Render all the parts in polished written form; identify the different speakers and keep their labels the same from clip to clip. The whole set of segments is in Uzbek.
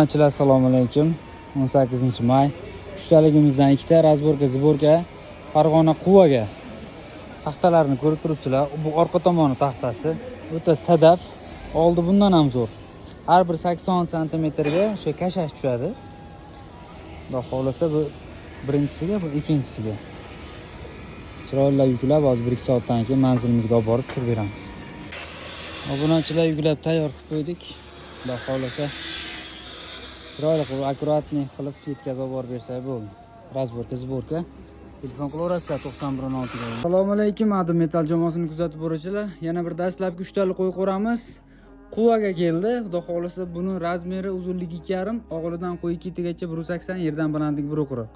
Speaker 1: Assalomu alaykum. 18-may. Uchtaligimizdan ikkita razborka, ziborka Farg'ona Quvaga taxtalarni ko'rib turibsizlar. Bu orqa tomoni taxtasi. O'ta sadaf. Oldi bundan ham zo'r. Har bir 80 sm ga o'sha kashash tushadi. Xudo xolasa bu birinchisiga, bu ikkinchisiga. Chiroyli yuklab, hozir 1-2 soatdan keyin manzilimizga olib borib tushirib beramiz. Obunachilar yuklab tayyor qilib qo'ydik. Xudo xolasa chiroyli qilib, akkuratni qilib yetkazib olib bersa bo'ldi. Razborka, ziborka. Telefon qilaverasizlar 9116 ga. Assalomu alaykum, Adim Metal jamoasini kuzatib boruvchilar. Yana bir dastlabki 3 talik qo'y qo'ramiz. Quvaga keldi. Xudo xolasa buni razmeri uzunligi 2,5, og'ilidan qo'y ketigacha 180, yerdan balandligi 1,40.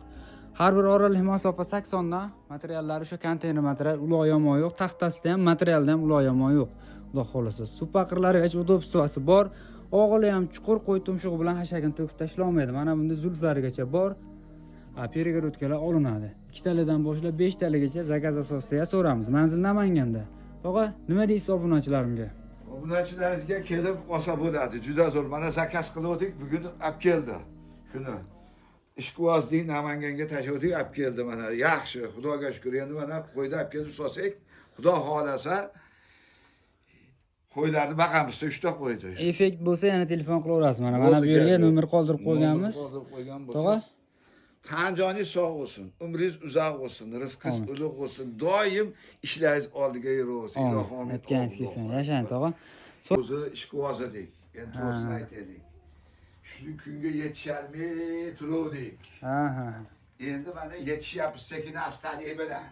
Speaker 1: Har bir oraliq masofa 80 dan. Materiallari o'sha konteyner material, uloq yomon yo'q. Taxtasida ham, materialda ham uloq yomon yo'q. Xudo xolasa supaqirlarigacha udobstvasi bor. Og'ili ham chuqur, qo'y tumshug'i bilan hashagini to'kib tashlolmaydi. Mana bunda zulflarigacha bor. Perigorodkalar olinadi. 2 talikdan boshlab 5 talikgacha zakaz asosida yasaveramiz. Manzil Namanganda. Tog'a, nima deysiz obunachilarimga?
Speaker 2: Obunachilaringizga kelib olsa bo'ladi. Juda zo'r. Mana zakaz qildik, bugun olib keldi. Shuni ishquvozning Namanganga tashladik, olib keldi mana. Yaxshi, Xudoga shukr. Endi mana qo'yda olib kelib solsak, Xudo xolasa qo'ylarni baqamiz, 3 ta qo'ydi.
Speaker 1: Effekt bo'lsa yana telefon qilaverasiz. Mana bu yerga nomer qoldirib qo'yganmiz. Tog'a,
Speaker 2: tan joningiz sog' bo'lsin, umringiz uzoq bo'lsin, rizqingiz ulug' bo'lsin, doim ishlaringiz oldiga yuraversin. Ilohim
Speaker 1: aytganingiz kelsin. Yashang tog'a.
Speaker 2: O'zi ishqivoz edik. Endi to'g'risini aytaylik. Shu kunga yetishalmay turuvdik. Endi mana yetishyapmiz sekin astalik bilan.